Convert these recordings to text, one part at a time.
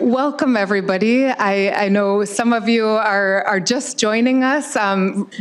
Welcome, everybody. I know some of you are just joining us.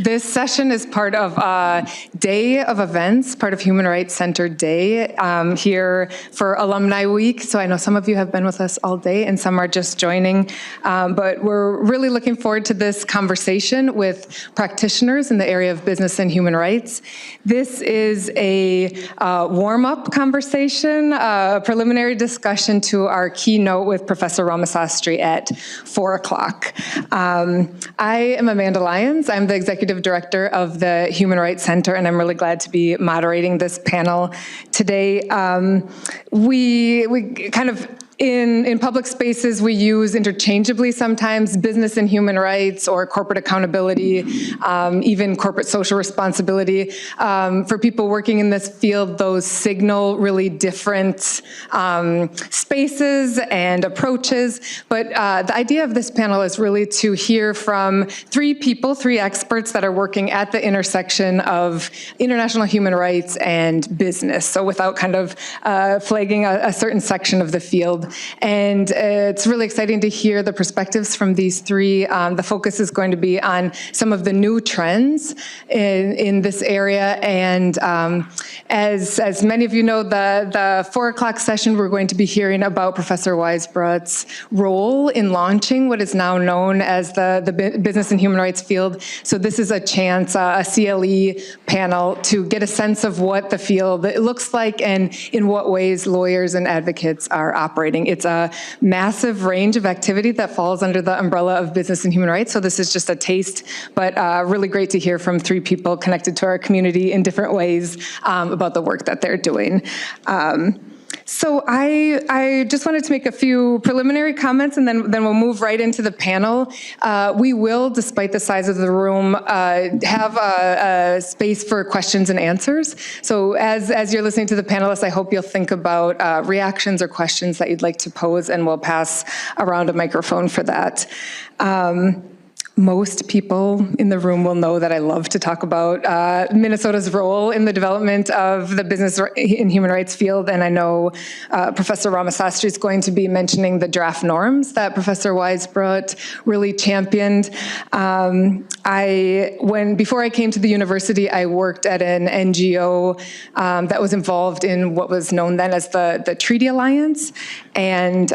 This session is part of a day of events, part of Human Rights Center Day here for Alumni Week. So I know some of you have been with us all day and some are just joining. But we're really looking forward to this conversation with practitioners in the area of business and human rights. This is a warm-up conversation, a preliminary discussion to our keynote with Professor Ramasastry at 4 o'clock. I am Amanda Lyons. I'm the Executive Director of the Human Rights Center, and I'm really glad to be moderating this panel today. We kind of in public spaces, we use interchangeably sometimes business and human rights or corporate accountability, even corporate social responsibility. For people working in this field, those signal really different spaces and approaches. But the idea of this panel is really to hear from three experts that are working at the intersection of international human rights and business. So without kind of flagging a certain section of the field. And it's really exciting to hear the perspectives from these three. The focus is going to be on some of the new trends in this area. And as many of you know, the 4 o'clock session, we're going to be hearing about Professor Weisbrot's role in launching what is now known as the business and human rights field. So this is a chance, a CLE panel, to get a sense of what the field looks like and in what ways lawyers and advocates are operating. It's a massive range of activity that falls under the umbrella of business and human rights. So this is just a taste, but really great to hear from three people connected to our community in different ways about the work that they're doing. So I just wanted to make a few preliminary comments, and then we'll move right into the panel. We will, despite the size of the room, have a space for questions and answers. So as you're listening to the panelists, I hope you'll think about reactions or questions that you'd like to pose, and we'll pass around a microphone for that. Most people in the room will know that I love to talk about Minnesota's role in the development of the business and human rights field, and I know Professor Ramasastry is going to be mentioning the draft norms that Professor Weisbrot really championed. Before I came to the university, I worked at an NGO that was involved in what was known then as the Treaty Alliance, and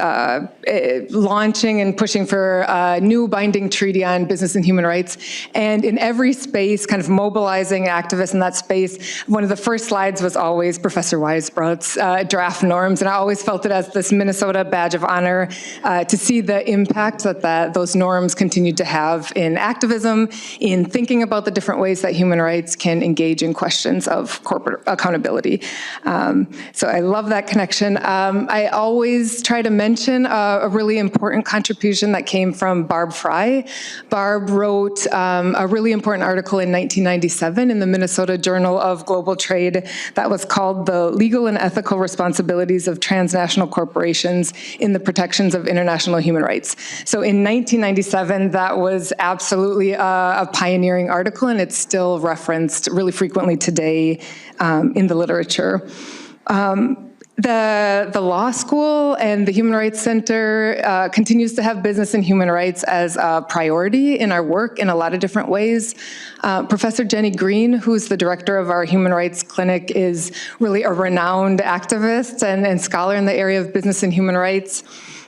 launching and pushing for a new binding treaty on business and human rights. And in every space, kind of mobilizing activists in that space, one of the first slides was always Professor Weisbrot's draft norms. And I always felt it as this Minnesota badge of honor to see the impact that those norms continued to have in activism, in thinking about the different ways that human rights can engage in questions of corporate accountability. So I love that connection. I always try to mention a really important contribution that came from Barb Fry. Barb wrote a really important article in 1997 in the Minnesota Journal of Global Trade that was called "The Legal and Ethical Responsibilities of Transnational Corporations in the Protections of International Human Rights." So in 1997, that was absolutely a pioneering article, and it's still referenced really frequently today in the literature. The law school and the Human Rights Center continues to have business and human rights as a priority in our work in a lot of different ways. Professor Jenny Green, who's the director of our Human Rights Clinic, is really a renowned activist and scholar in the area of business and human rights.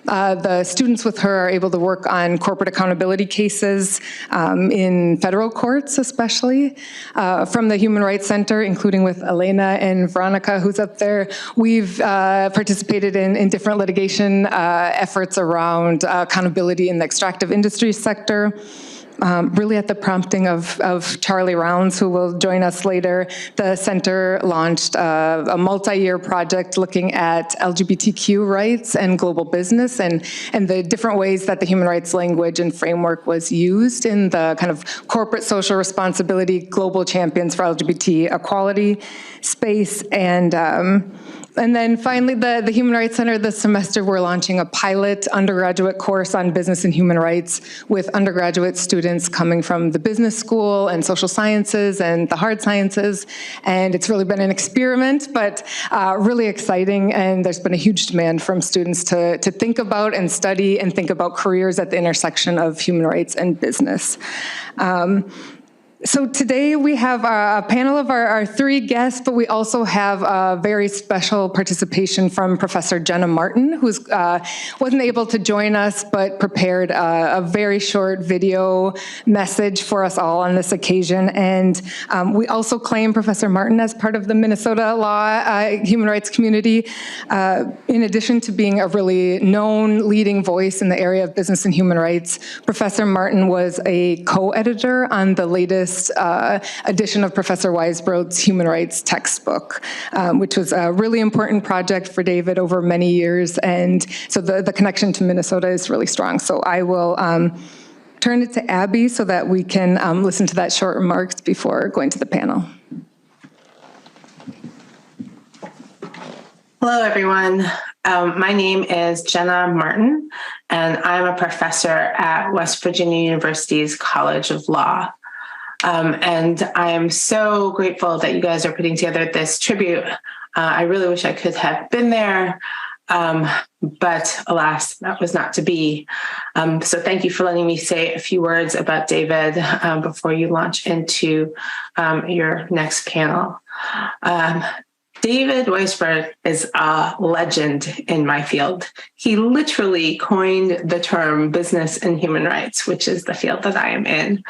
The students with her are able to work on corporate accountability cases in federal courts, especially. From the Human Rights Center, including with Elena and Veronica, who's up there, we've participated in different litigation efforts around accountability in the extractive industry sector. Really at the prompting of Charlie Rounds, who will join us later, the center launched a multi-year project looking at LGBTQ rights and global business and the different ways that the human rights language and framework was used in the kind of corporate social responsibility global champions for LGBT equality space. And And then finally, the Human Rights Center, this semester we're launching a pilot undergraduate course on business and human rights with undergraduate students coming from the business school and social sciences and the hard sciences. And it's really been an experiment, but really exciting. And there's been a huge demand from students to think about and study and think about careers at the intersection of human rights and business. So today we have a panel of our three guests, but we also have a very special participation from Professor Jenna Martin, who wasn't able to join us, but prepared a very short video message for us all on this occasion. And we also claim Professor Martin as part of the Minnesota law human rights community. In addition to being a really known leading voice in the area of business and human rights, Professor Martin was a co-editor on the latest edition of Professor Weisbrod's human rights textbook, which was a really important project for David over many years. And so the connection to Minnesota is really strong. So I will turn it to Abby so that we can listen to that short remarks before going to the panel. Hello, everyone. My name is Jenna Martin, and I'm a professor at West Virginia University's College of Law. And I am so grateful that you guys are putting together this tribute. I really wish I could have been there, but alas, that was not to be. So thank you for letting me say a few words about David before you launch into your next panel. David Weisbrod is a legend in my field. He literally coined the term business and human rights, which is the field that I am in.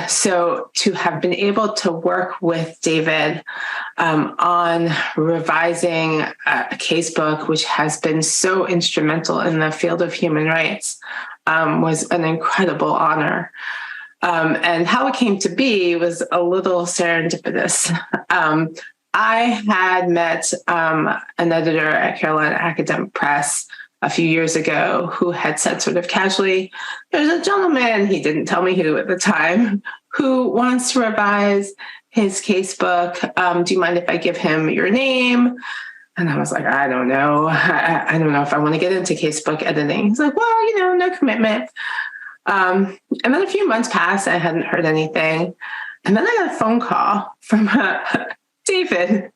So to have been able to work with David on revising a casebook, which has been so instrumental in the field of human rights, was an incredible honor. And how it came to be was a little serendipitous. I had met an editor at Carolina Academic Press a few years ago who had said sort of casually, there's a gentleman, he didn't tell me who at the time, who wants to revise his casebook. Do you mind if I give him your name? And I was like, I don't know. I don't know if I want to get into casebook editing. He's like, well, no commitment. And then a few months passed. I hadn't heard anything. And then I got a phone call from David,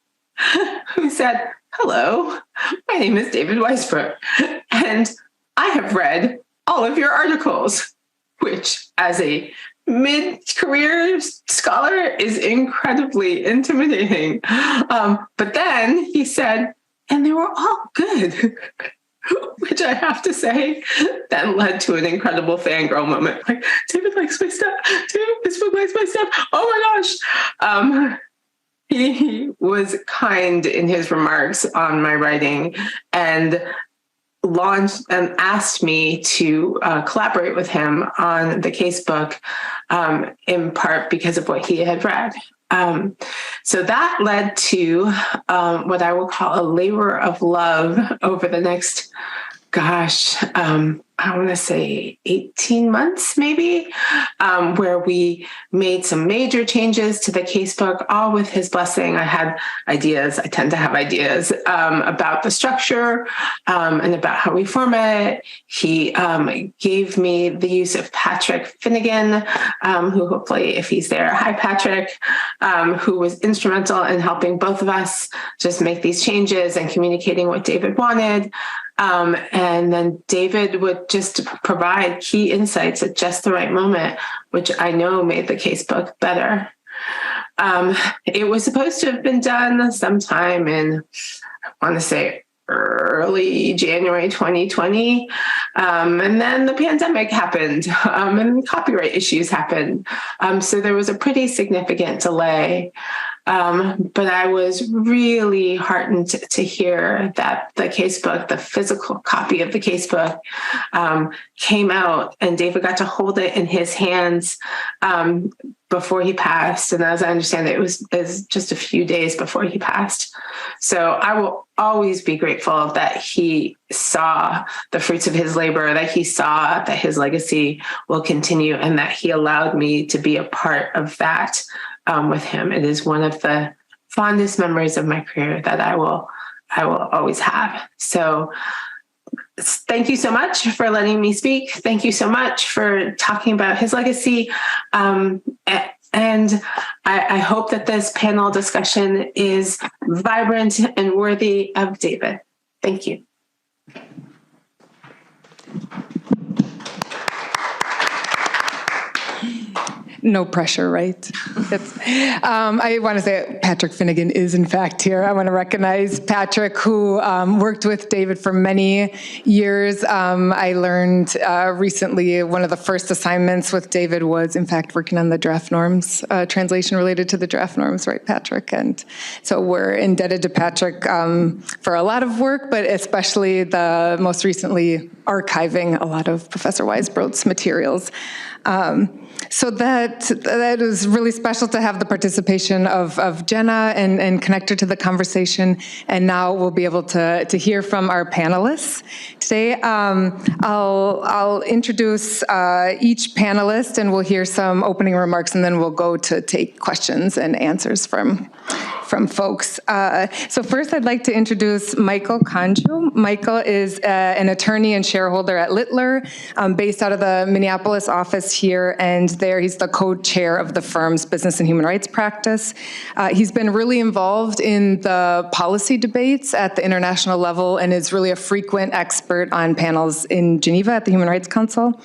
who said, hello, my name is David Weisbrod, and I have read all of your articles, which as a mid-career scholar is incredibly intimidating. But then he said, and they were all good, which I have to say, then led to an incredible fangirl moment. Like, David likes my stuff. David likes my stuff. Oh my gosh. He was kind in his remarks on my writing and launched and asked me to collaborate with him on the casebook, in part because of what he had read. So that led to what I will call a labor of love over the next, I want to say 18 months, maybe, where we made some major changes to the casebook, all with his blessing. I had ideas. I tend to have ideas about the structure and about how we format it. He gave me the use of Patrick Finnegan, who hopefully, if he's there, hi, Patrick, who was instrumental in helping both of us just make these changes and communicating what David wanted. And then David would just provide key insights at just the right moment, which I know made the casebook better. It was supposed to have been done sometime in, I want to say, early January 2020. And then the pandemic happened and copyright issues happened. So there was a pretty significant delay. But I was really heartened to hear that the casebook, the physical copy of the casebook, came out, and David got to hold it in his hands before he passed. And as I understand it, it was just a few days before he passed. So I will always be grateful that he saw the fruits of his labor, that he saw that his legacy will continue, and that he allowed me to be a part of that with him. It is one of the fondest memories of my career that I will I will always have. So thank you so much for letting me speak. Thank you so much for talking about his legacy. And I hope that this panel discussion is vibrant and worthy of David. Thank you. No pressure, right? I want to say Patrick Finnegan is in fact here. I want to recognize Patrick, who worked with David for many years. I learned recently one of the first assignments with David was in fact working on the draft norms, translation related to the draft norms, right, Patrick? And so we're indebted to Patrick for a lot of work, but especially the most recently archiving a lot of Professor Weisbrod's materials. So that is really special to have the participation of Jenna and connect her to the conversation. And now we'll be able to hear from our panelists today. I'll introduce each panelist, and we'll hear some opening remarks, and then we'll go to take questions and answers from folks. So first I'd like to introduce Michael Conju. Michael is an attorney and shareholder at Littler, based out of the Minneapolis office here, and there he's the co-chair of the firm's business and human rights practice. He's been really involved in the policy debates at the international level and is really a frequent expert on panels in Geneva at the Human Rights Council.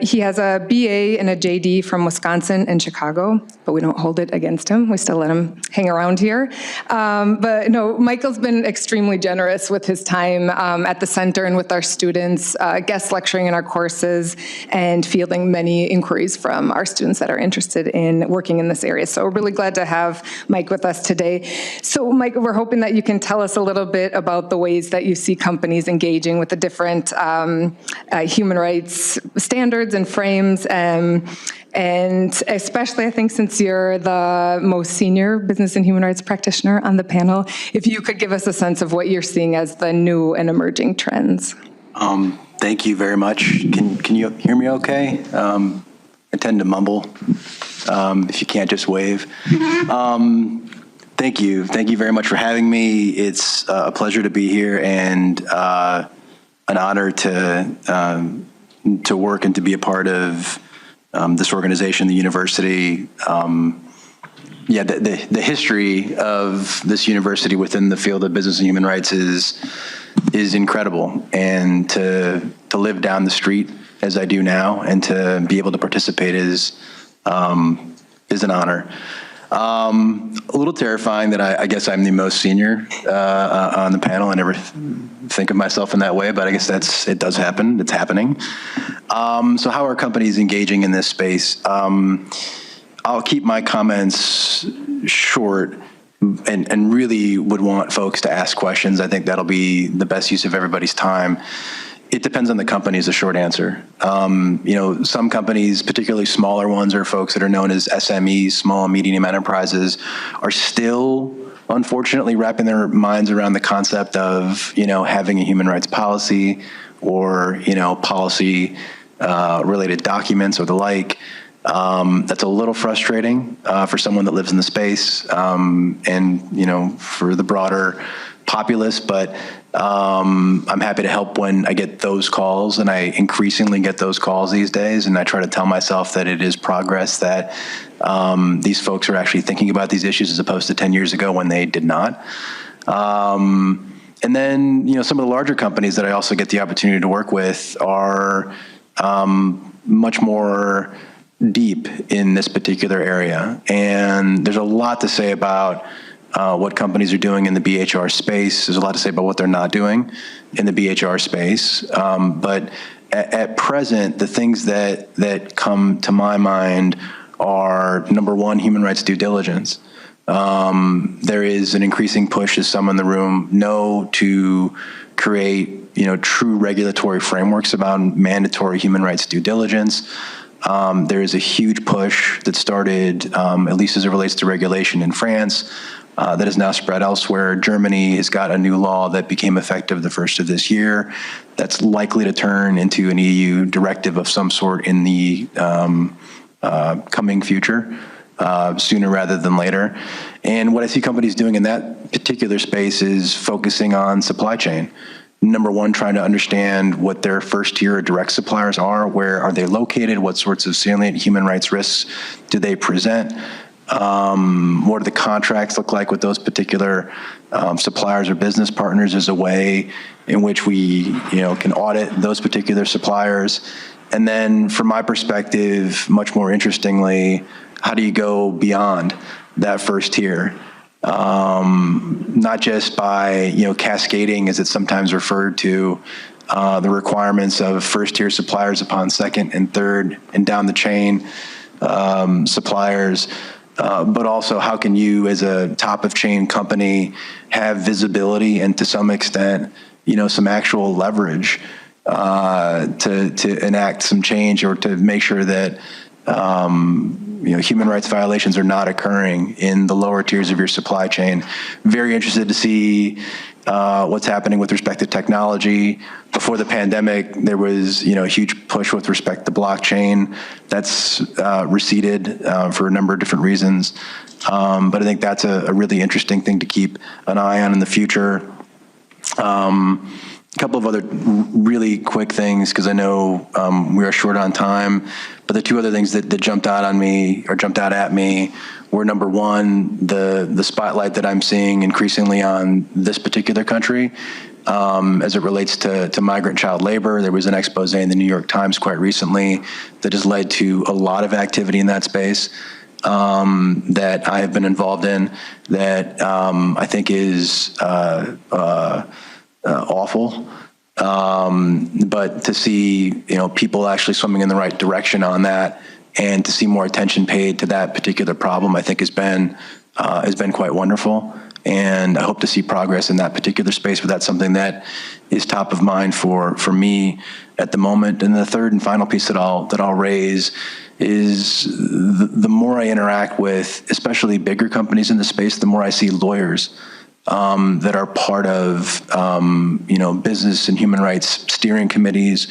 He has a BA and a JD from Wisconsin and Chicago, but we don't hold it against him. We still let him hang around here. But no, Michael's been extremely generous with his time at the center and with our students, guest lecturing in our courses, and fielding many inquiries from our students that are interested in working in this area. So we're really glad to have Mike with us today. So Mike, we're hoping that you can tell us a little bit about the ways that you see companies engaging with the different human rights standards and frames, and especially I think since you're the most senior business and human rights practitioner on the panel, if you could give us a sense of what you're seeing as the new and emerging trends. Thank you very much. Can you hear me okay? I tend to mumble. If you can't, just wave. Thank you. Thank you very much for having me. It's a pleasure to be here and an honor to work and to be a part of this organization, the university. The history of this university within the field of business and human rights is incredible, and to live down the street as I do now and to be able to participate is an honor. A little terrifying that I guess I'm the most senior on the panel. I never think of myself in that way, but I guess it does happen. It's happening. So how are companies engaging in this space? I'll keep my comments short and really would want folks to ask questions. I think that'll be the best use of everybody's time. It depends on the company is the short answer. Some companies, particularly smaller ones or folks that are known as SMEs, small and medium enterprises, are still unfortunately wrapping their minds around the concept of, having a human rights policy or, policy related documents or the like. That's a little frustrating for someone that lives in the space and, for the broader populace, but I'm happy to help when I get those calls, and I increasingly get those calls these days, and I try to tell myself that it is progress, that these folks are actually thinking about these issues as opposed to 10 years ago when they did not. And then, some of the larger companies that I also get the opportunity to work with are much more deep in this particular area. And there's a lot to say about what companies are doing in the BHR space. There's a lot to say about what they're not doing in the BHR space. But at present, the things that come to my mind are, number one, human rights due diligence. There is an increasing push, as some in the room know, to create, true regulatory frameworks about mandatory human rights due diligence. There is a huge push that started, at least as it relates to regulation in France, that is now spread elsewhere. Germany has got a new law that became effective the 1st of this year that's likely to turn into an EU directive of some sort in the coming future. sooner rather than later. And what I see companies doing in that particular space is focusing on supply chain. Number one, trying to understand what their first tier or direct suppliers are, where are they located, what sorts of salient human rights risks do they present, what do the contracts look like with those particular suppliers or business partners as a way in which we can audit those particular suppliers. And then from my perspective, much more interestingly, how do you go beyond that first tier? Not just by, cascading, as it's sometimes referred to, the requirements of first tier suppliers upon second and third and down the chain suppliers, but also how can you as a top of chain company have visibility and to some extent, some actual leverage to enact some change or to make sure that human rights violations are not occurring in the lower tiers of your supply chain. Very interested to see what's happening with respect to technology. Before the pandemic, there was a huge push with respect to blockchain. That's receded for a number of different reasons. But I think that's a really interesting thing to keep an eye on in the future. A couple of other really quick things, because I know we are short on time, but the two other things that jumped out at me were, number one, the spotlight that I'm seeing increasingly on this particular country as it relates to migrant child labor. There was an expose in the New York Times quite recently that has led to a lot of activity in that space that I have been involved in that I think is awful, but to see people actually swimming in the right direction on that, and to see more attention paid to that particular problem, I think has been quite wonderful. And I hope to see progress in that particular space. But that's something that is top of mind for me at the moment. And the third and final piece that I'll raise is the more I interact with, especially bigger companies in the space, the more I see lawyers that are part of, business and human rights steering committees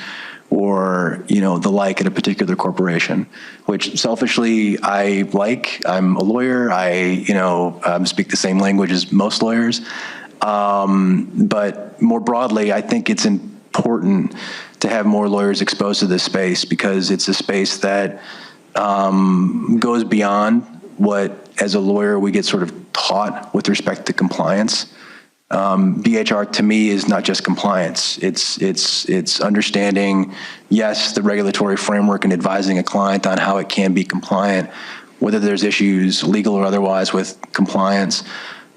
or, the like at a particular corporation, which selfishly I like. I'm a lawyer. I, speak the same language as most lawyers. But more broadly, I think it's important to have more lawyers exposed to this space because it's a space that goes beyond what, as a lawyer, we get sort of taught with respect to compliance. BHR to me is not just compliance. It's understanding, yes, the regulatory framework and advising a client on how it can be compliant, whether there's issues, legal or otherwise, with compliance.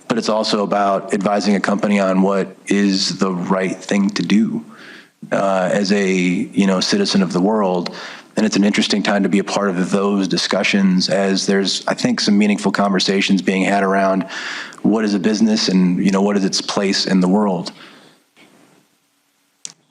But it's also about advising a company on what is the right thing to do as a citizen of the world. And it's an interesting time to be a part of those discussions, as there's, I think, some meaningful conversations being had around what is a business and, what is its place in the world.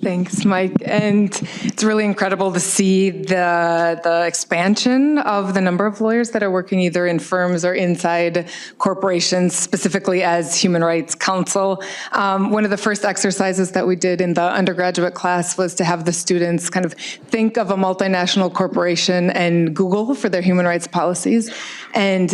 Thanks, Mike. And it's really incredible to see the expansion of the number of lawyers that are working either in firms or inside corporations, specifically as human rights counsel. One of the first exercises that we did in the undergraduate class was to have the students kind of think of a multinational corporation and Google for their human rights policies. And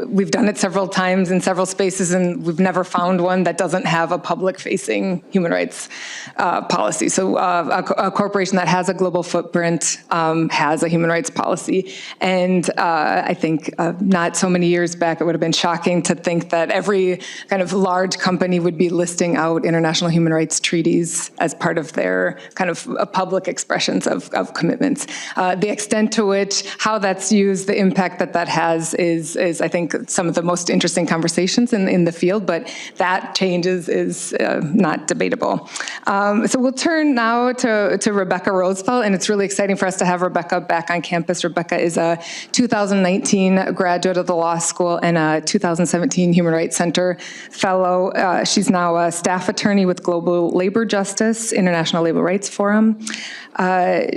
we've done it several times in several spaces, and we've never found one that doesn't have a public-facing human rights policy. So a corporation that has a global footprint has a human rights policy. And I think not so many years back, it would have been shocking to think that every kind of large company would be listing out international human rights treaties as part of their kind of public expressions of commitments. The extent to which, how that's used, the impact that has is I think, some of the most interesting conversations in the field, but that change is not debatable. So we'll turn now to Rebecca Roosevelt, and it's really exciting for us to have Rebecca back on campus. Rebecca is a 2019 graduate of the law school and a 2017 Human Rights Center fellow. She's now a staff attorney with Global Labor Justice, International Labor Rights Forum.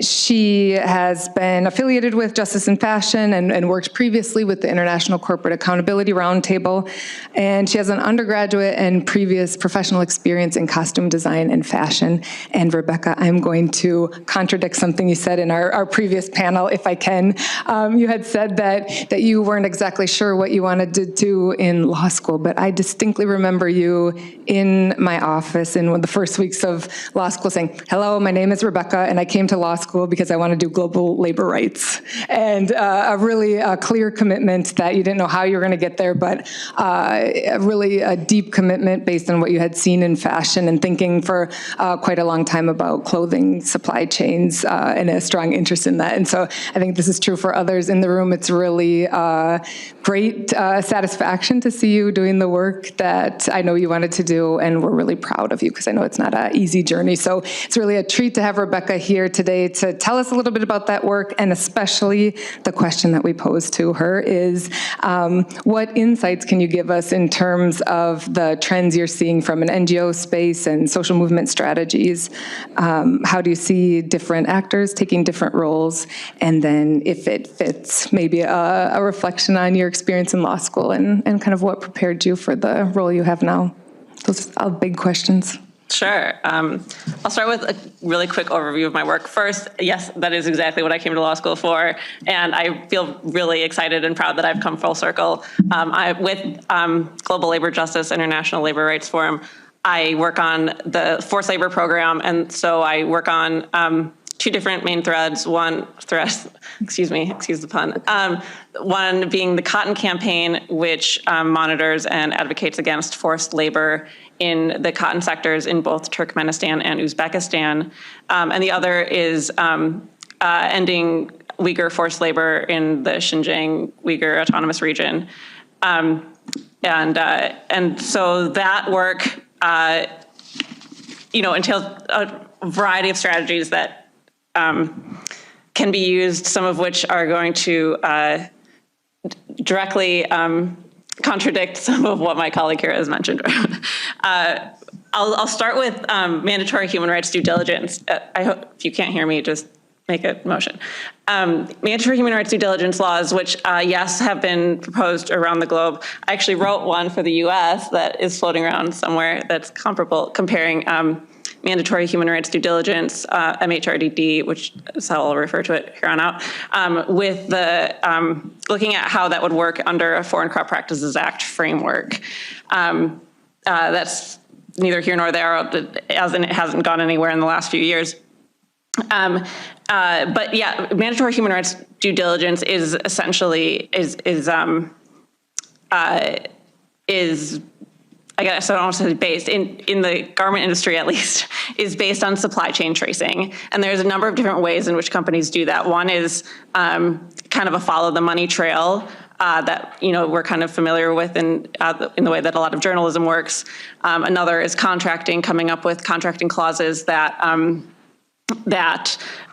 She has been affiliated with Justice in Fashion and worked previously with the International Corporate Accountability Roundtable. And she has an undergraduate and previous professional experience in costume design and fashion, and Rebecca, I'm going to contradict something you said in our previous panel, if I can. You had said that you weren't exactly sure what you wanted to do in law school, but I distinctly remember you in my office in one of the first weeks of law school saying, hello, my name is Rebecca, and I came to law school because I want to do global labor rights. And a really clear commitment that you didn't know how you were going to get there, but a deep commitment based on what you had seen in fashion and thinking for quite a long time about clothing supply chains and a strong interest in that. And so I think this is true for others in the room. It's really great satisfaction to see you doing the work that I know you wanted to do, and we're really proud of you because I know it's not an easy journey. So it's really a treat to have Rebecca here today to tell us a little bit about that work, and especially the question that we posed to her is, what insights can you give us in terms of the trends you're seeing from an NGO space and social movement strategies? How do you see different actors taking different roles? And then if it fits, maybe a reflection on your experience in law school and kind of what prepared you for the role you have now. Those are big questions. Sure. I'll start with a really quick overview of my work. First, yes, that is exactly what I came to law school for, and I feel really excited and proud that I've come full circle. With Global Labor Justice International Labor Rights Forum, I work on the forced labor program, and so I work on two different main threads. Excuse the pun. One being the Cotton Campaign, which monitors and advocates against forced labor in the cotton sectors in both Turkmenistan and Uzbekistan. And the other is ending Uyghur forced labor in the Xinjiang Uyghur Autonomous Region. And so that work, entails a variety of strategies that can be used, some of which are going to directly contradict some of what my colleague here has mentioned. I'll start with mandatory human rights due diligence. I hope if you can't hear me, just make a motion. Mandatory human rights due diligence laws, which, yes, have been proposed around the globe. I actually wrote one for the US that is floating around somewhere that's comparable, comparing mandatory human rights due diligence, MHRDD, which is how I'll refer to it here on out, with the looking at how that would work under a Foreign Corrupt Practices Act framework. That's neither here nor there, as in it hasn't gone anywhere in the last few years. But yeah, mandatory human rights due diligence is essentially I guess I don't want to say based, in the garment industry at least, is based on supply chain tracing. And there's a number of different ways in which companies do that. One is kind of a follow the money trail that we're kind of familiar with in the way that a lot of journalism works. Another is contracting, coming up with contracting clauses that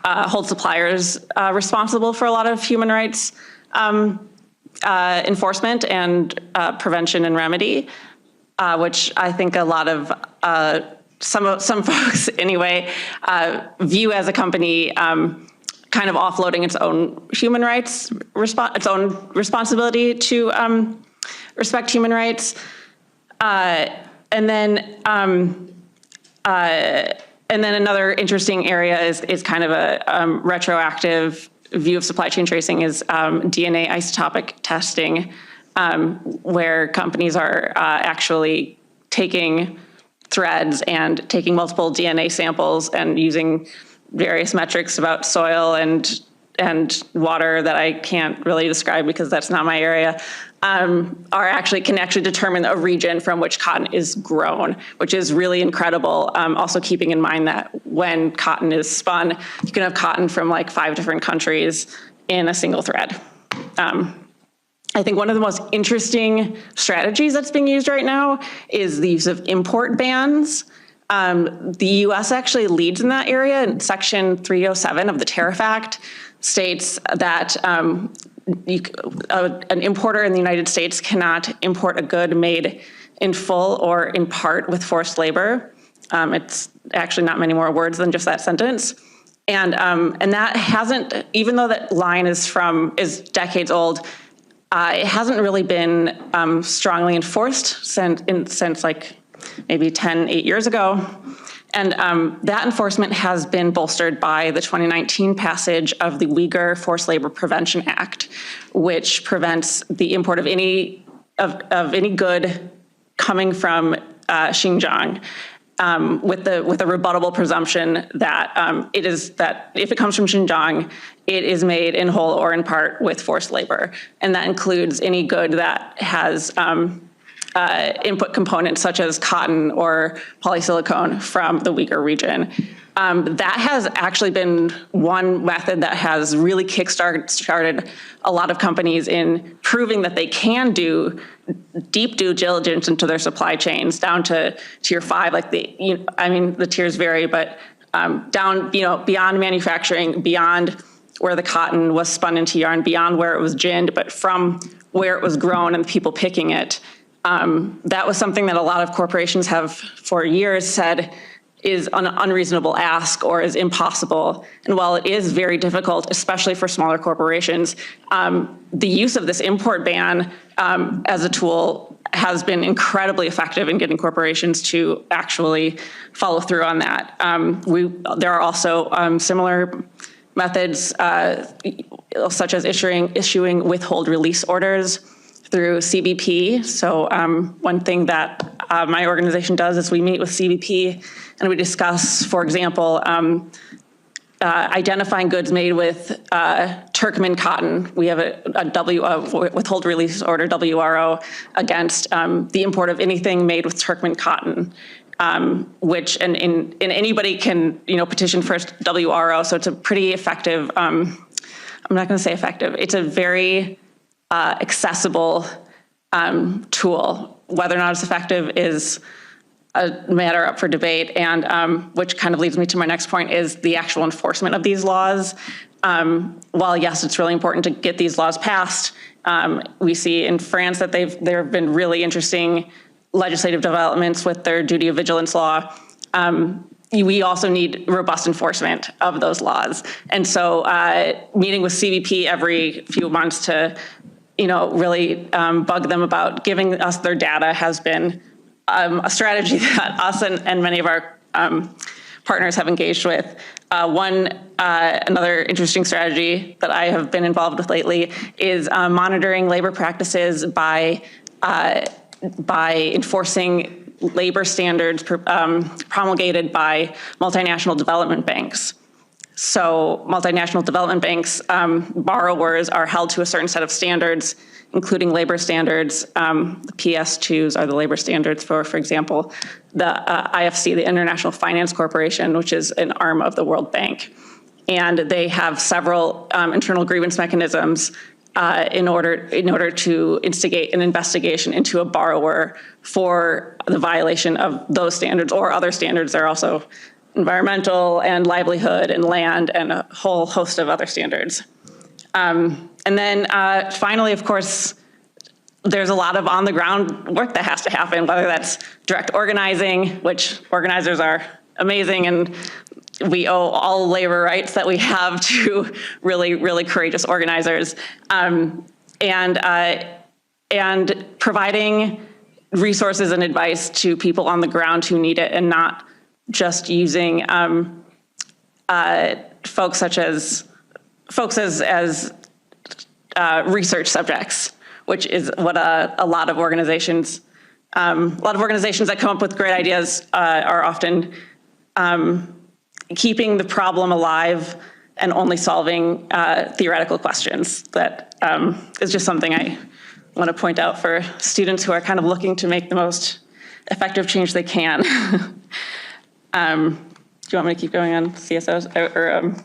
hold suppliers responsible for a lot of human rights enforcement and prevention and remedy. Which I think a lot of some folks anyway view as a company kind of offloading its own human rights, its own responsibility to respect human rights, and then another interesting area is kind of a retroactive view of supply chain tracing is DNA isotopic testing. Where companies are actually taking threads and taking multiple DNA samples and using various metrics about soil and water that I can't really describe because that's not my area, can actually determine a region from which cotton is grown, which is really incredible. Also keeping in mind that when cotton is spun, you can have cotton from like 5 different countries in a single thread. I think one of the most interesting strategies that's being used right now is the use of import bans. The US actually leads in that area, and Section 307 of the Tariff Act states that an importer in the United States cannot import a good made in full or in part with forced labor. It's actually not many more words than just that sentence. And that hasn't, even though that line is decades old, it hasn't really been strongly enforced since like maybe 8 years ago. And that enforcement has been bolstered by the 2019 passage of the Uyghur Forced Labor Prevention Act, which prevents the import of any good coming from Xinjiang, with a rebuttable presumption that that if it comes from Xinjiang, it is made in whole or in part with forced labor, and that includes any good that has input components such as cotton or polysilicone from the Uyghur region. That has actually been one method that has really kickstarted a lot of companies in proving that they can do deep due diligence into their supply chains down to tier 5. Like the tiers vary, but down, beyond manufacturing, beyond where the cotton was spun into yarn, beyond where it was ginned, but from where it was grown and the people picking it. That was something that a lot of corporations have for years said is an unreasonable ask or is impossible. And while it is very difficult, especially for smaller corporations, the use of this import ban as a tool has been incredibly effective in getting corporations to actually follow through on that. There are also similar methods such as issuing withhold release orders through CBP. So one thing that my organization does is we meet with CBP and we discuss, for example, identifying goods made with Turkmen cotton. We have a withhold release order, WRO, against the import of anything made with Turkmen cotton, which and anybody can petition for WRO. So it's a pretty effective. I'm not going to say effective. It's a very accessible tool. Whether or not it's effective is a matter up for debate, and which kind of leads me to my next point is the actual enforcement of these laws. While yes, it's really important to get these laws passed, we see in France that there have been really interesting legislative developments with their duty of vigilance law. We also need robust enforcement of those laws. And so meeting with CBP every few months to really bug them about giving us their data has been a strategy that us and many of our partners have engaged with. Another interesting strategy that I have been involved with lately is monitoring labor practices by enforcing labor standards promulgated by multinational development banks. So multinational development banks, borrowers are held to a certain set of standards, including labor standards. The PS2s are the labor standards for example, the IFC, the International Finance Corporation, which is an arm of the World Bank. And they have several internal grievance mechanisms in order to instigate an investigation into a borrower for the violation of those standards or other standards. They're also environmental and livelihood and land and a whole host of other standards. And then finally, of course, there's a lot of on-the-ground work that has to happen, whether that's direct organizing, which organizers are amazing, and we owe all labor rights that we have to really, really courageous organizers, and providing resources and advice to people on the ground who need it, and not just using folks as research subjects, which is what a lot of organizations that come up with great ideas are often keeping the problem alive and only solving theoretical questions. That is just something I want to point out for students who are kind of looking to make the most effective change they can. Do you want me to keep going on CSOs?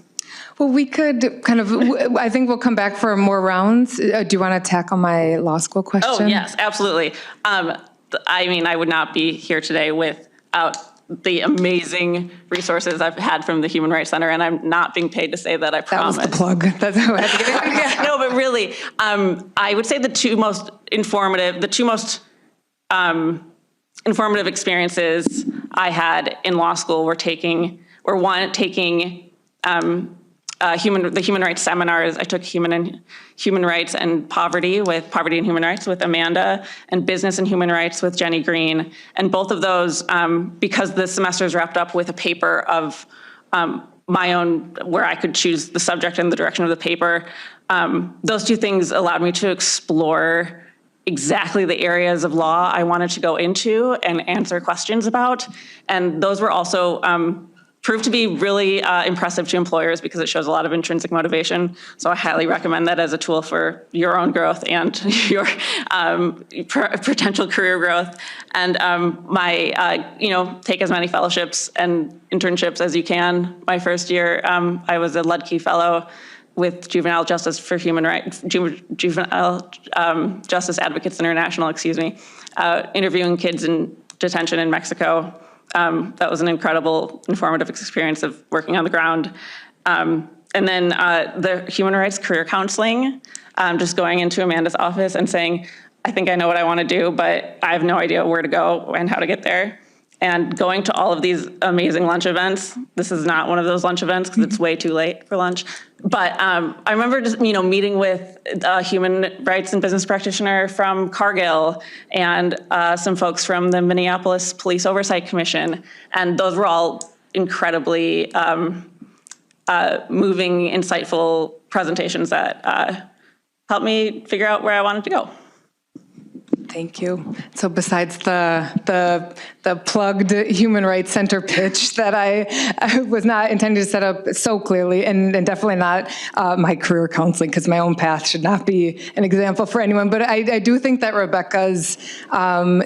Well, we could kind of, I think we'll come back for more rounds. Do you want to tackle my law school question? Oh, yes, absolutely. I mean, I would not be here today without the amazing resources I've had from the Human Rights Center, and I'm not being paid to say that, I promise. That was the plug. That's how I had to get it. Yeah. No, but really, I would say the two most informative experiences I had in law school were taking the human rights seminars. I took human rights and poverty and human rights with Amanda, and business and human rights with Jenny Green. And both of those, because the semester is wrapped up with a paper of my own, where I could choose the subject and the direction of the paper, those two things allowed me to explore exactly the areas of law I wanted to go into and answer questions about. And those were also proved to be really impressive to employers because it shows a lot of intrinsic motivation. So I highly recommend that as a tool for your own growth and your potential career growth. And take as many fellowships and internships as you can. My first year, I was a Ludke Fellow with Juvenile Justice for Human Rights, Juvenile Justice Advocates International, interviewing kids in detention in Mexico. That was an incredible, informative experience of working on the ground. And then the human rights career counseling, just going into Amanda's office and saying, I think I know what I want to do, but I have no idea where to go and how to get there. And going to all of these amazing lunch events. This is not one of those lunch events because it's way too late for lunch. But I remember just meeting with a human rights and business practitioner from Cargill and some folks from the Minneapolis Police Oversight Commission, and those were all incredibly moving, insightful presentations that helped me figure out where I wanted to go. Thank you. So besides the plugged Human Rights Center pitch that I was not intending to set up so clearly, and definitely not my career counseling, because my own path should not be an example for anyone, but I do think that Rebecca's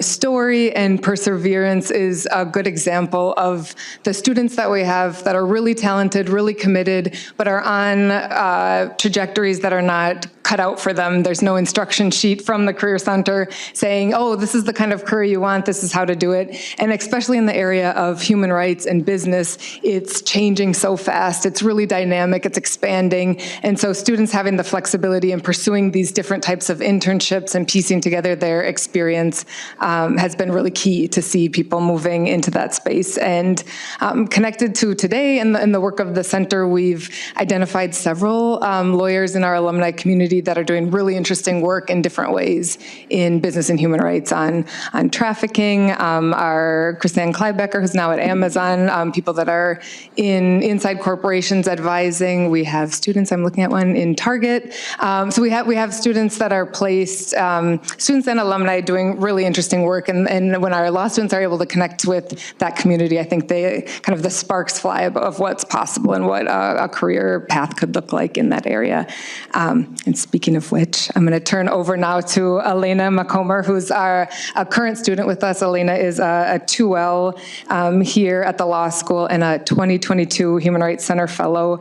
story and perseverance is a good example of the students that we have that are really talented, really committed, but are on trajectories that are not cut out for them. There's no instruction sheet from the Career Center saying, oh, this is the kind of career you want, this is how to do it. And especially in the area of human rights and business, it's changing so fast. It's really dynamic, it's expanding. And so students having the flexibility and pursuing these different types of internships and piecing together their experience has been really key to see people moving into that space. And connected to today in the work of the center, we've identified several lawyers in our alumni community that are doing really interesting work in different ways in business and human rights on trafficking. Our Chrisanne Kleibecker, who's now at Amazon, people that are inside corporations advising. We have students, I'm looking at one in Target. So we have students that are placed, students and alumni doing really interesting work. And when our law students are able to connect with that community, I think they kind of the sparks fly of what's possible and what a career path could look like in that area. And speaking of which, I'm going to turn over now to Elena McComber, who's a current student with us. Elena is a 2L here at the law school and a 2022 Human Rights Center Fellow.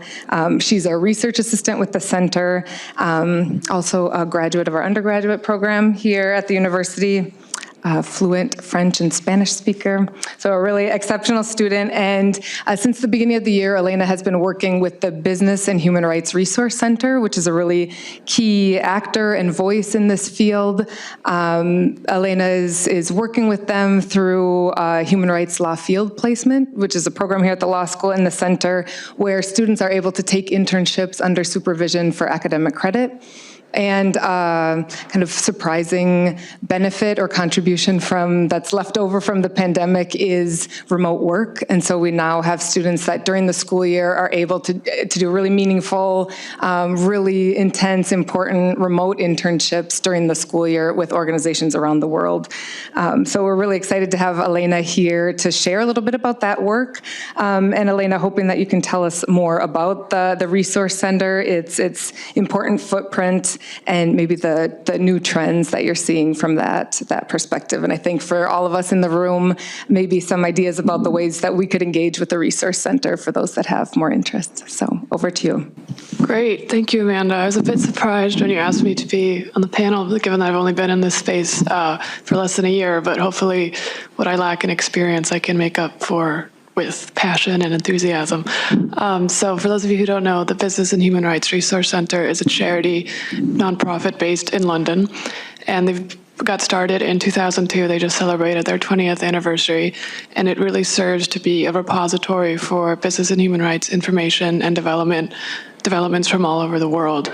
She's a research assistant with the center, also a graduate of our undergraduate program here at the university. Fluent French and Spanish speaker, so a really exceptional student. And since the beginning of the year, Elena has been working with the Business and Human Rights Resource Center, which is a really key actor and voice in this field. Elena is working with them through Human Rights Law Field Placement, which is a program here at the law school and the center where students are able to take internships under supervision for academic credit. And kind of surprising benefit or contribution that's left over from the pandemic is remote work. And so we now have students that during the school year are able to do really meaningful, really intense, important remote internships during the school year with organizations around the world. So we're really excited to have Elena here to share a little bit about that work. And Elena, hoping that you can tell us more about the Resource Center, its important footprint, and maybe the new trends that you're seeing from that perspective. And I think for all of us in the room, maybe some ideas about the ways that we could engage with the Resource Center for those that have more interest. So over to you. Great, thank you, Amanda. I was a bit surprised when you asked me to be on the panel, given that I've only been in this space for less than a year, but hopefully what I lack in experience I can make up for with passion and enthusiasm. So for those of you who don't know, the Business and Human Rights Resource Center is a charity nonprofit based in London, and they've got started in 2002. They just celebrated their 20th anniversary, and it really serves to be a repository for business and human rights information and development developments from all over the world.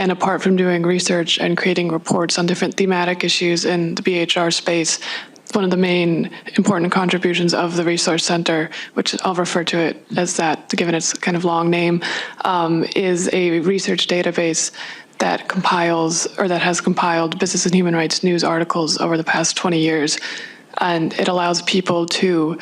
And apart from doing research and creating reports on different thematic issues in the BHR space, one of the main important contributions of the Resource Center, which I'll refer to it as that, given its kind of long name, is a research database that compiles, or that has compiled, business and human rights news articles over the past 20 years. And it allows people to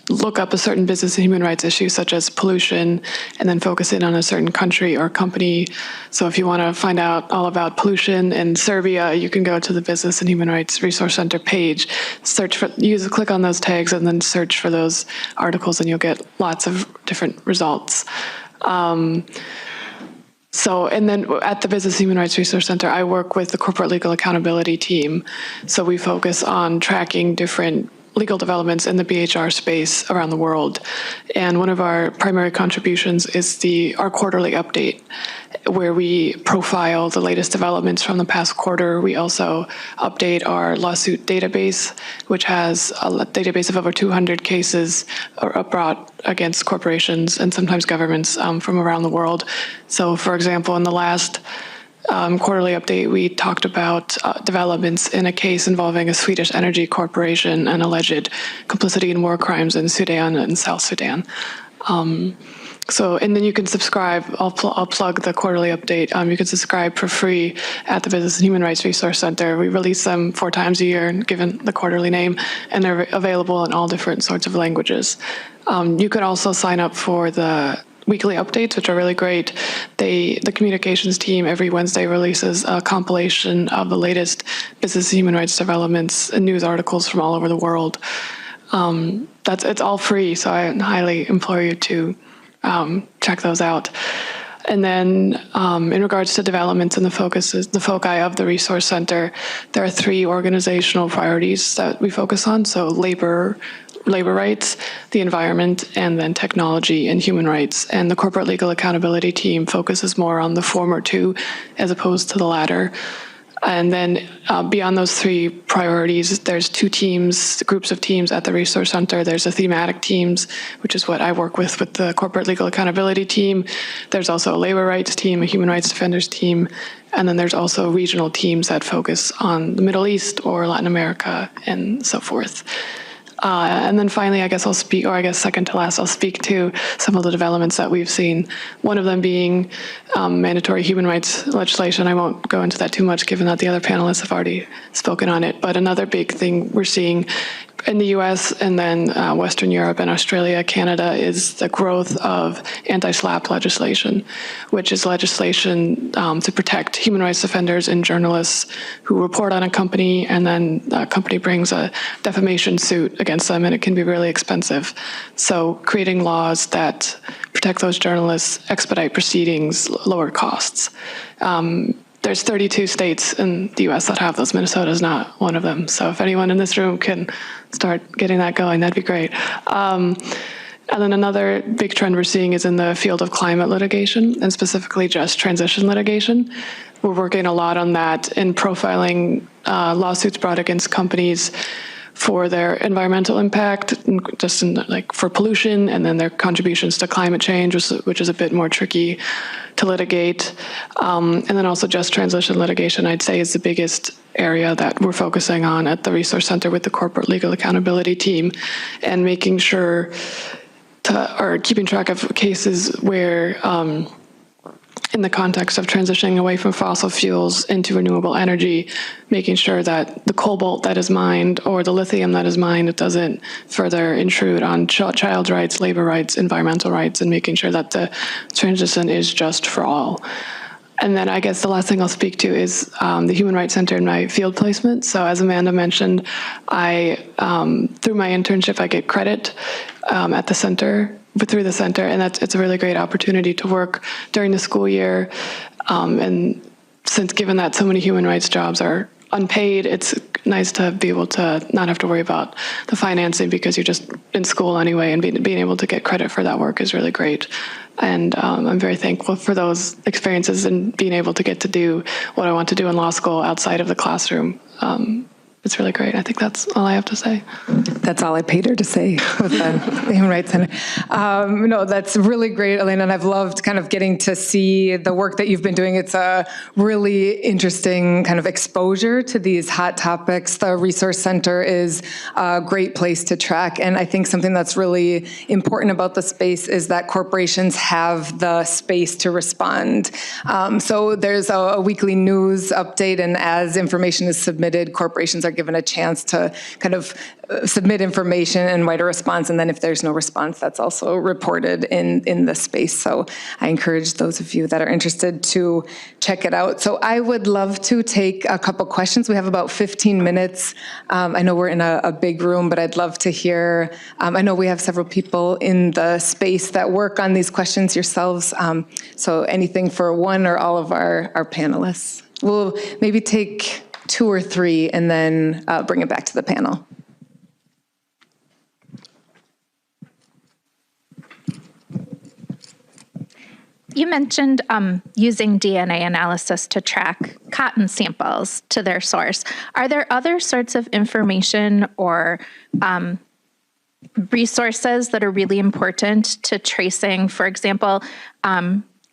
look up a certain business and human rights issue, such as pollution, and then focus in on a certain country or company. So if you want to find out all about pollution in Serbia, you can go to the Business and Human Rights Resource Center page, click on those tags, and then search for those articles, and you'll get lots of different results. And then at the Business and Human Rights Resource Center, I work with the corporate legal accountability team. So we focus on tracking different legal developments in the BHR space around the world. And one of our primary contributions is our quarterly update, where we profile the latest developments from the past quarter. We also update our lawsuit database, which has a database of over 200 cases brought against corporations and sometimes governments from around the world. So, for example, in the last quarterly update, we talked about developments in a case involving a Swedish energy corporation and alleged complicity in war crimes in Sudan and South Sudan. And then you can subscribe. I'll plug the quarterly update. You can subscribe for free at the Business and Human Rights Resource Center. We release them 4 times a year, given the quarterly name, and they're available in all different sorts of languages. You could also sign up for the weekly updates, which are really great. The communications team every Wednesday releases a compilation of the latest business and human rights developments and news articles from all over the world. It's all free, so I highly implore you to check those out. And then in regards to developments and the foci of the Resource Center, there are 3 organizational priorities that we focus on. So labor rights, the environment, and then technology and human rights. And the corporate legal accountability team focuses more on the former 2 as opposed to the latter. And then beyond those 3 priorities, there's 2 teams, groups of teams at the Resource Center. There's the thematic teams, which is what I work with the corporate legal accountability team. There's also a labor rights team, a human rights defenders team, and then there's also regional teams that focus on the Middle East or Latin America and so forth. And then finally, second to last, I'll speak to some of the developments that we've seen. One of them being mandatory human rights legislation. I won't go into that too much, given that the other panelists have already spoken on it. But another big thing we're seeing in the US and then Western Europe and Australia, Canada, is the growth of anti-SLAPP legislation, which is legislation to protect human rights defenders and journalists who report on a company, and then the company brings a defamation suit against them, and it can be really expensive. So creating laws that protect those journalists, expedite proceedings, lower costs. There's 32 states in the US that have those. Minnesota is not one of them. So if anyone in this room can start getting that going, that'd be great. And then another big trend we're seeing is in the field of climate litigation, and specifically just transition litigation. We're working a lot on that in profiling lawsuits brought against companies for their environmental impact, just for pollution, and then their contributions to climate change, which is a bit more tricky to litigate. And then also just transition litigation, I'd say, is the biggest area that we're focusing on at the Resource Center with the corporate legal accountability team, and making sure keeping track of cases where in the context of transitioning away from fossil fuels into renewable energy, making sure that the cobalt that is mined or the lithium that is mined, it doesn't further intrude on child rights, labor rights, environmental rights, and making sure that the transition is just for all. And then I guess the last thing I'll speak to is the Human Rights Center and my field placement. So as Amanda mentioned, through my internship, I get credit at the center, through the center, and it's a really great opportunity to work during the school year. And since given that so many human rights jobs are unpaid, it's nice to be able to not have to worry about the financing because you're just in school anyway, and being able to get credit for that work is really great. And I'm very thankful for those experiences and being able to get to do what I want to do in law school outside of the classroom it's really great. I think that's all I have to say. That's all I paid her to say with the Human Rights Center. No, that's really great, Elena, and I've loved kind of getting to see the work that you've been doing. It's a really interesting kind of exposure to these hot topics. The Resource Center is a great place to track, and I think something that's really important about the space is that corporations have the space to respond. So there's a weekly news update, and as information is submitted, corporations are given a chance to kind of submit information and write a response, and then if there's no response, that's also reported in the space. So I encourage those of you that are interested to check it out. So I would love to take a couple questions. We have about 15 minutes. I know we're in a big room, but I'd love to hear, I know we have several people in the space that work on these questions yourselves, so anything for one or all of our panelists. We'll maybe take 2 or 3 and then bring it back to the panel. You mentioned using DNA analysis to track cotton samples to their source. Are there other sorts of information or resources that are really important to tracing? For example,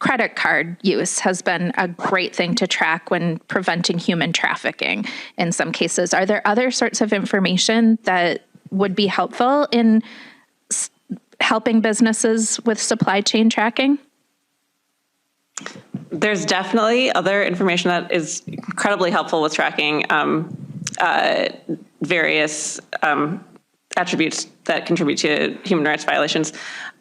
credit card use has been a great thing to track when preventing human trafficking in some cases. Are there other sorts of information that would be helpful in helping businesses with supply chain tracking? There's definitely other information that is incredibly helpful with tracking various attributes that contribute to human rights violations.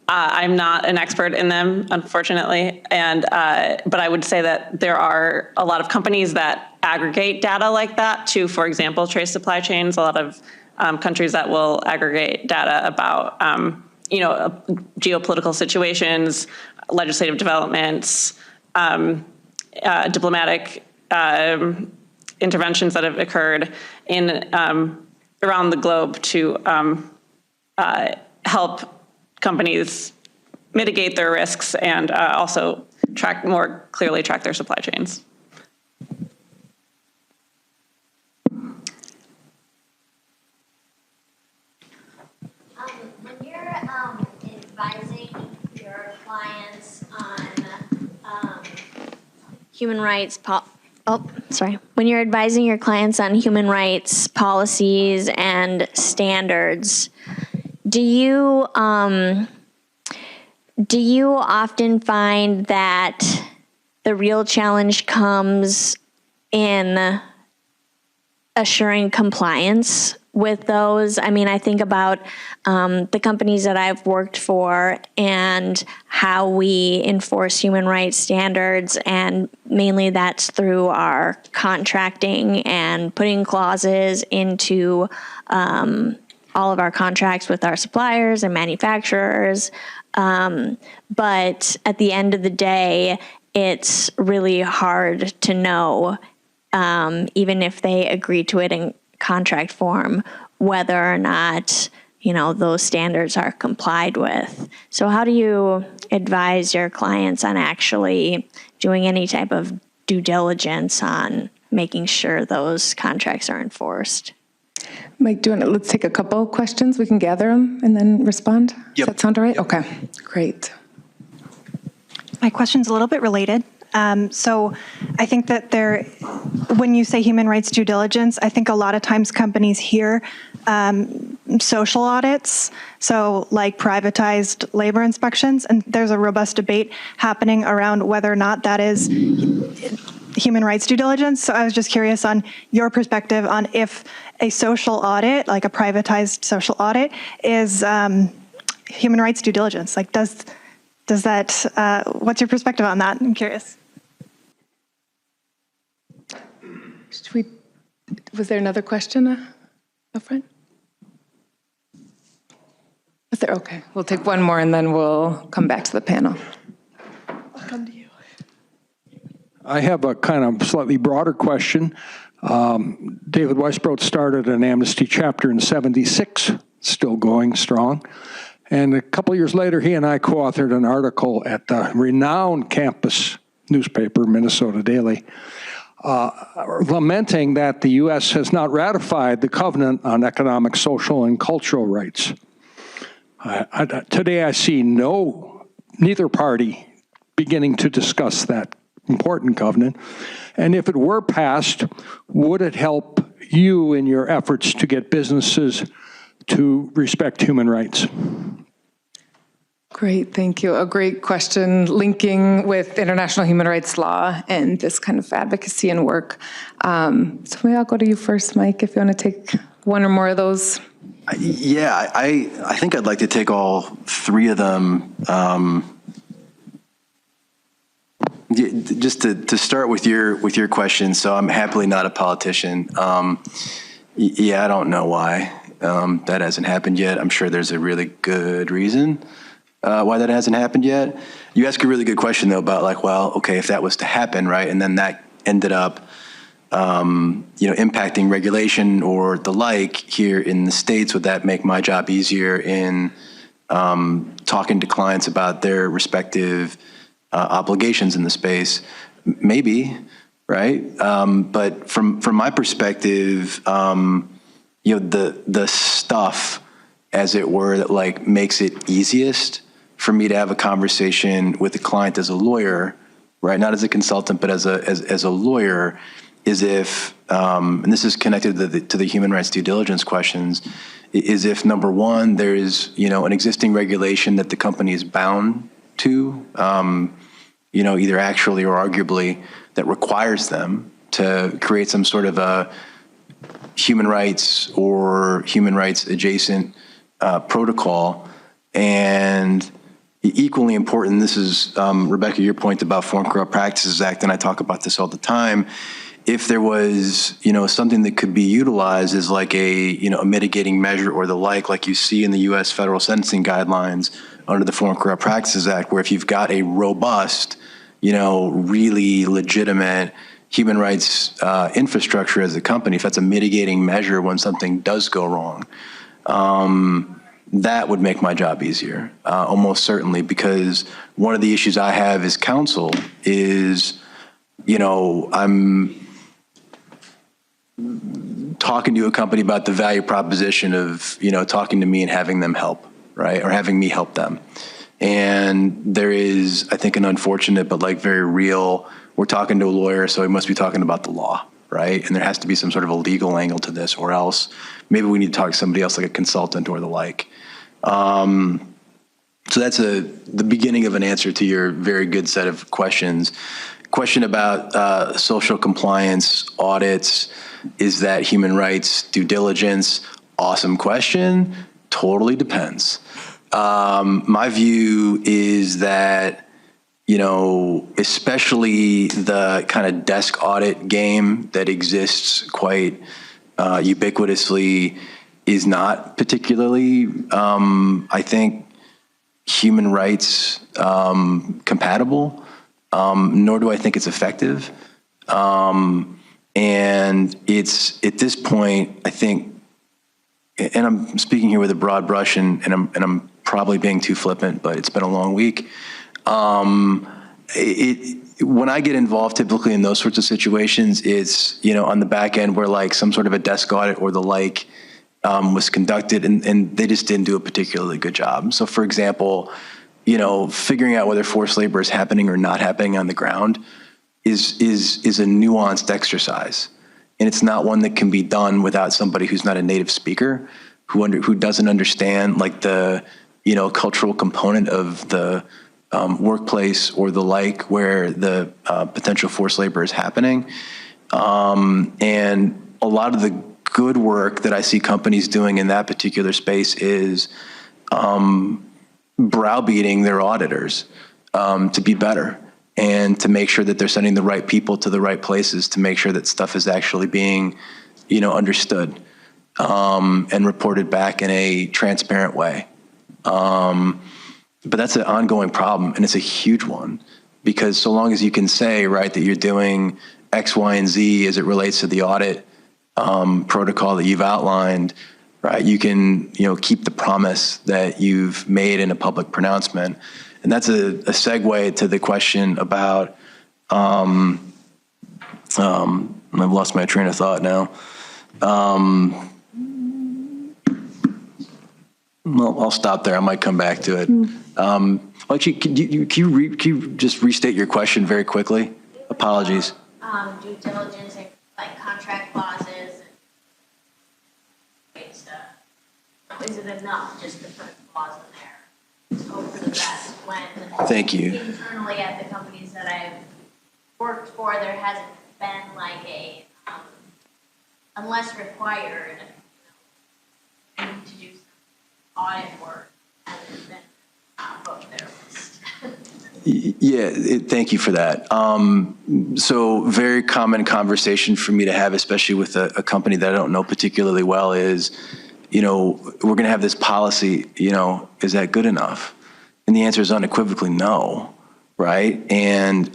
I'm not an expert in them, unfortunately, but I would say that there are a lot of companies that aggregate data like that to, for example, trace supply chains. A lot of countries that will aggregate data about, geopolitical situations, legislative developments, diplomatic interventions that have occurred in around the globe to help companies mitigate their risks and also more clearly track their supply chains. When you're advising your clients on human rights when you're advising your clients on human rights policies and standards, do you often find that the real challenge comes in assuring compliance with those? I mean, I think about the companies that I've worked for and how we enforce human rights standards, and mainly that's through our contracting and putting clauses into all of our contracts with our suppliers and manufacturers. But at the end of the day, it's really hard to know, even if they agree to it in contract form, whether or not, those standards are complied with. So how do you advise your clients on actually doing any type of due diligence on making sure those contracts are enforced? Mike, let's take a couple questions. We can gather them and then respond. Yep. Does that sound all right? Okay, great. My question's a little bit related. So I think that when you say human rights due diligence, I think a lot of times companies hear social audits, so like privatized labor inspections, and there's a robust debate happening around whether or not that is human rights due diligence. So I was just curious on your perspective on if a social audit, like a privatized social audit, is human rights due diligence. Like, does that, what's your perspective on that? I'm curious. Was there another question up front? Was there? Okay, we'll take one more and then we'll come back to the panel. I'll come to you. I have a kind of slightly broader question. David Weisbrot started an Amnesty chapter in '76, still going strong. And a couple of years later, he and I co-authored an article at the renowned campus newspaper, Minnesota Daily, lamenting that the U.S. has not ratified the Covenant on Economic, Social, and Cultural Rights. Today I see neither party beginning to discuss that important covenant. And if it were passed, would it help you in your efforts to get businesses to respect human rights? Great, thank you. A great question, linking with international human rights law and this kind of advocacy and work. So maybe I'll go to you first, Mike, if you want to take one or more of those. Yeah, I think I'd like to take all three of them. Just to start with your question. So I'm happily not a politician. Yeah, I don't know why that hasn't happened yet. I'm sure there's a really good reason why that hasn't happened yet. You ask a really good question though about like, well, okay, if that was to happen, right, and then that ended up, impacting regulation or the like here in the States, would that make my job easier in talking to clients about their respective obligations in the space? Maybe, right? But from my perspective, the stuff, as it were, that like makes it easiest for me to have a conversation with a client as a lawyer, right? Not as a consultant, but as a lawyer, is if, and this is connected to the human rights due diligence questions, is if number one, there's, an existing regulation that the company is bound to, either actually or arguably, that requires them to create some sort of a human rights or human rights adjacent protocol. And equally important, this is, Rebecca, your point about Foreign Corrupt Practices Act, and I talk about this all the time. If there was, something that could be utilized as like a mitigating measure or the like you see in the U.S. federal sentencing guidelines under the Foreign Corrupt Practices Act, where if you've got a robust, really legitimate human rights infrastructure as a company, if that's a mitigating measure when something does go wrong, that would make my job easier, almost certainly, because one of the issues I have as counsel is, I'm talking to a company about the value proposition of, talking to me and having them help, right? Or having me help them. And there is, I think, an unfortunate, but like very real, we're talking to a lawyer, so he must be talking about the law, right? And there has to be some sort of a legal angle to this, or else maybe we need to talk to somebody else like a consultant or the like. So that's the beginning of an answer to your very good set of questions. Question about social compliance audits. Is that human rights due diligence? Awesome question. Totally depends. My view is that, especially the kind of desk audit game that exists quite ubiquitously is not particularly, I think, human rights compatible, nor do I think it's effective. And it's, at this point, I think, and I'm speaking here with a broad brush, and I'm probably being too flippant, but it's been a long week. When I get involved typically in those sorts of situations, it's, on the back end where like some sort of a desk audit or the like was conducted, and they just didn't do a particularly good job. So for example, figuring out whether forced labor is happening or not happening on the ground is a nuanced exercise. And it's not one that can be done without somebody who's not a native speaker, who doesn't understand like the, cultural component of the workplace or the like, where the potential forced labor is happening. And a lot of the good work that I see companies doing in that particular space is browbeating their auditors to be better, and to make sure that they're sending the right people to the right places to make sure that stuff is actually being, understood and reported back in a transparent way. But that's an ongoing problem, and it's a huge one, because so long as you can say, right, that you're doing X, Y, and Z as it relates to the audit protocol that you've outlined, right, you can, keep the promise that you've made in a public pronouncement. And that's a segue to the question about, I've lost my train of thought now. Well, I'll stop there. I might come back to it. Actually, can you just restate your question very quickly? Apologies. Due diligence and like contract clauses and stuff. Is it enough just to put a clause in there? Just hope for the best when Thank you. Internally at the companies that I've worked for, there hasn't been like a unless required, you need to do some audit work and then book their list. Yeah, thank you for that. So very common conversation for me to have, especially with a company that I don't know particularly well, is, we're going to have this policy, is that good enough? And the answer is unequivocally no, right? And,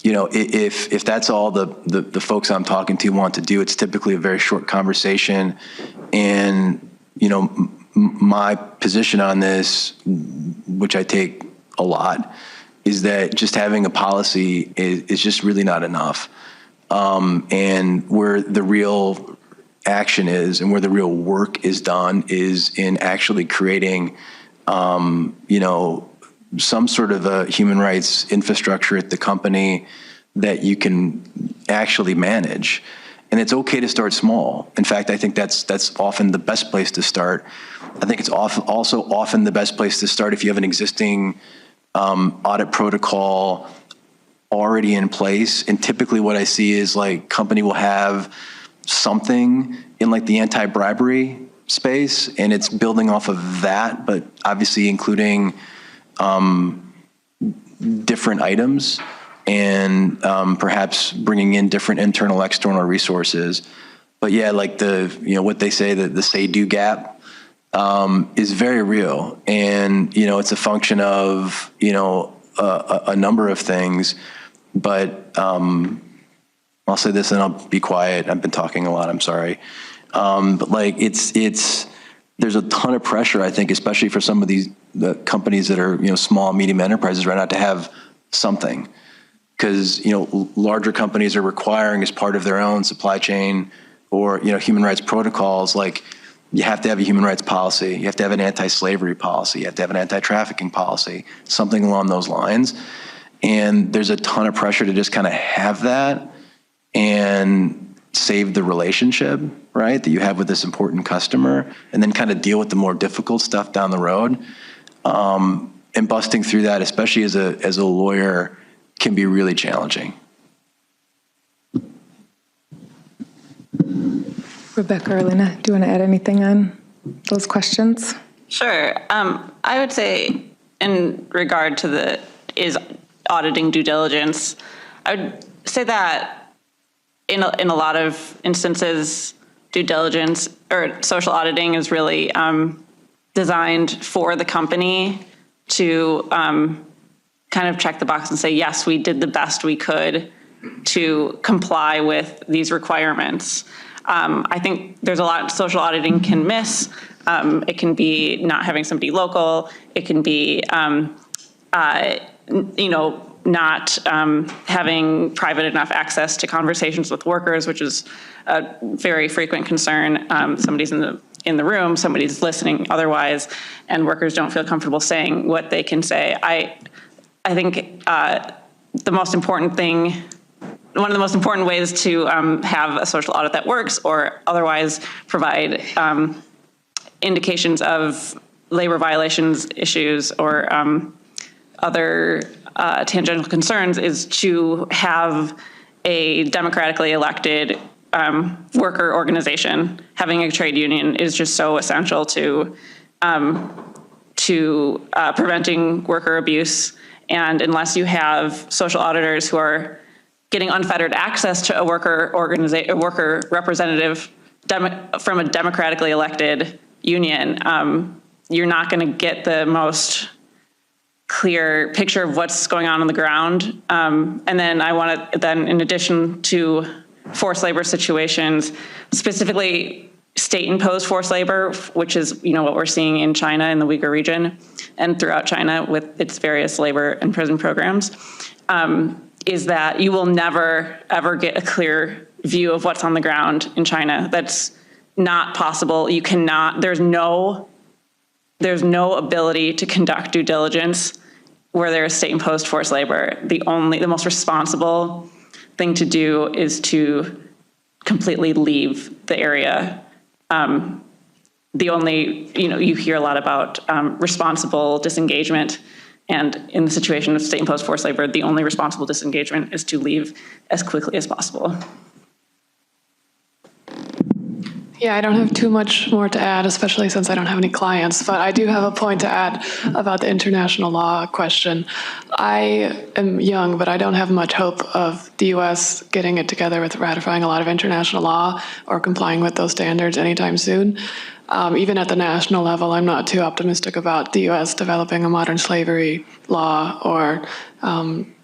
if that's all the folks I'm talking to want to do, it's typically a very short conversation. And, my position on this, which I take a lot, is that just having a policy is just really not enough. And where the real action is and where the real work is done is in actually creating, some sort of a human rights infrastructure at the company that you can actually manage. And it's okay to start small. In fact, I think that's often the best place to start. I think it's also often the best place to start if you have an existing audit protocol already in place. And typically what I see is like company will have something in like the anti-bribery space, and it's building off of that, but obviously including different items and perhaps bringing in different internal, external resources. But yeah, like what they say, that the say-do gap is very real. And, it's a function of, a number of things. But I'll say this and I'll be quiet. I've been talking a lot, I'm sorry. But like there's a ton of pressure, I think, especially for some of the companies that are, small, medium enterprises right now, to have something. Because, larger companies are requiring, as part of their own supply chain or, human rights protocols, like you have to have a human rights policy, you have to have an anti-slavery policy, you have to have an anti-trafficking policy, something along those lines. And there's a ton of pressure to just kind of have that and save the relationship, right, that you have with this important customer, and then kind of deal with the more difficult stuff down the road. And busting through that, especially as a lawyer, can be really challenging. Rebecca or Lena, do you want to add anything on those questions? Sure. I would say in regard to is auditing due diligence, I would say that in a lot of instances, due diligence or social auditing is really designed for the company to kind of check the box and say, yes, we did the best we could to comply with these requirements. I think there's a lot social auditing can miss. It can be not having somebody local. It can be, not having private enough access to conversations with workers, which is a very frequent concern. Somebody's in the room, somebody's listening otherwise, and workers don't feel comfortable saying what they can say. I think the most important thing, one of the most important ways to have a social audit that works, or otherwise provide indications of labor violations issues or other tangential concerns, is to have a democratically elected worker organization. Having a trade union is just so essential to preventing worker abuse. And unless you have social auditors who are getting unfettered access to a worker representative from a democratically elected union, you're not going to get the most clear picture of what's going on the ground. And then I want to then, in addition to forced labor situations, specifically state-imposed forced labor, which is what we're seeing in China, in the Uyghur region, and throughout China with its various labor and prison programs, is that you will never, ever get a clear view of what's on the ground in China. That's not possible. You cannot, there's no ability to conduct due diligence where there is state-imposed forced labor. The most responsible thing to do is to completely leave the area. You hear a lot about responsible disengagement, and in the situation of state-imposed forced labor, the only responsible disengagement is to leave as quickly as possible. Yeah, I don't have too much more to add, especially since I don't have any clients, but I do have a point to add about the international law question. I am young, but I don't have much hope of the U.S. getting it together with ratifying a lot of international law or complying with those standards anytime soon. Even at the national level, I'm not too optimistic about the U.S. developing a modern slavery law or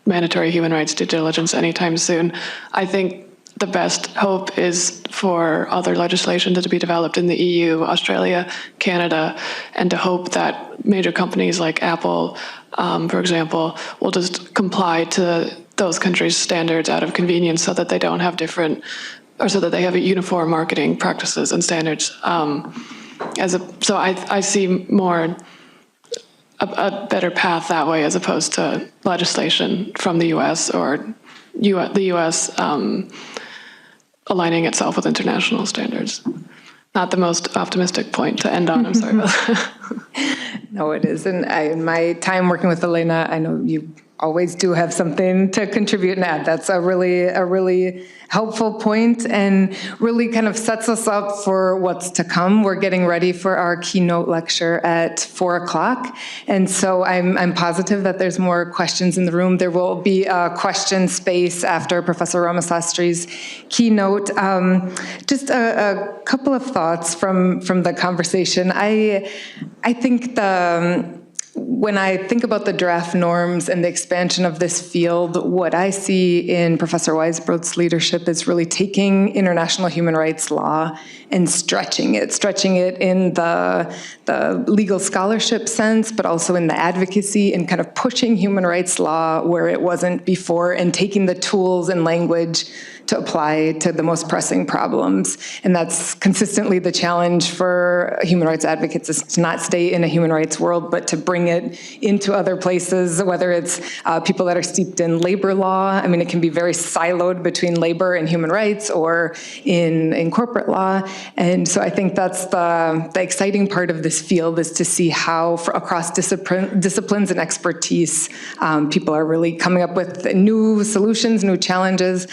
mandatory human rights due diligence anytime soon. I think the best hope is for other legislation to be developed in the EU, Australia, Canada, and to hope that major companies like Apple, for example, will just comply to those countries' standards out of convenience so that they don't have so that they have uniform marketing practices and standards. So I see more a better path that way as opposed to legislation from the U.S. or the U.S. Aligning itself with international standards. Not the most optimistic point to end on, I'm sorry about that. No, it is. And in my time working with Elena, I know you always do have something to contribute and add. That's a really helpful point and really kind of sets us up for what's to come. We're getting ready for our keynote lecture at 4:00. And so I'm positive that there's more questions in the room. There will be a question space after Professor Ramasastri's keynote. Just a couple of thoughts from the conversation. I think when I think about the draft norms and the expansion of this field, what I see in Professor Weisbrot's leadership is really taking international human rights law and stretching it in the legal scholarship sense, but also in the advocacy and kind of pushing human rights law where it wasn't before and taking the tools and language to apply to the most pressing problems. And that's consistently the challenge for human rights advocates, is to not stay in a human rights world, but to bring it into other places, whether it's people that are steeped in labor law. I mean, it can be very siloed between labor and human rights, or in corporate law. And so I think that's the exciting part of this field, is to see how across disciplines and expertise, people are really coming up with new solutions, new challenges.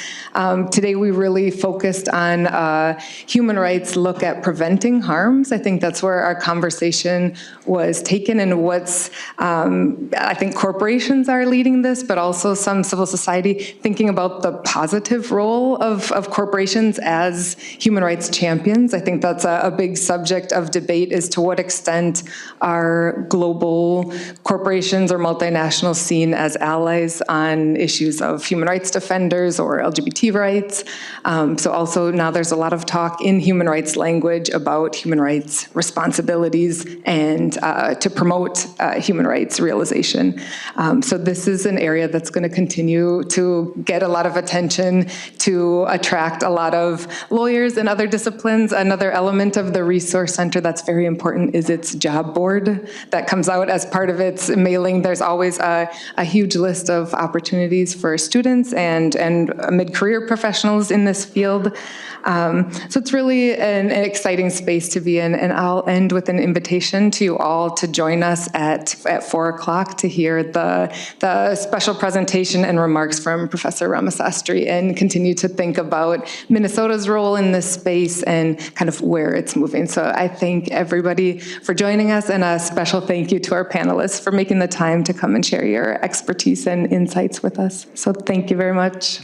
Today we really focused on human rights look at preventing harms. I think that's where our conversation was taken, and what's, I think corporations are leading this, but also some civil society thinking about the positive role of corporations as human rights champions. I think that's a big subject of debate, is to what extent are global corporations or multinationals seen as allies on issues of human rights defenders or LGBT rights. So also now there's a lot of talk in human rights language about human rights responsibilities and to promote human rights realization. So this is an area that's going to continue to get a lot of attention, to attract a lot of lawyers and other disciplines. Another element of the Resource Center that's very important is its job board that comes out as part of its mailing. There's always a huge list of opportunities for students and mid-career professionals in this field. So it's really an exciting space to be in, and I'll end with an invitation to you all to join us at 4:00 to hear the special presentation and remarks from Professor Ramasastry, and continue to think about Minnesota's role in this space and kind of where it's moving. So I thank everybody for joining us, and a special thank you to our panelists for making the time to come and share your expertise and insights with us. So thank you very much.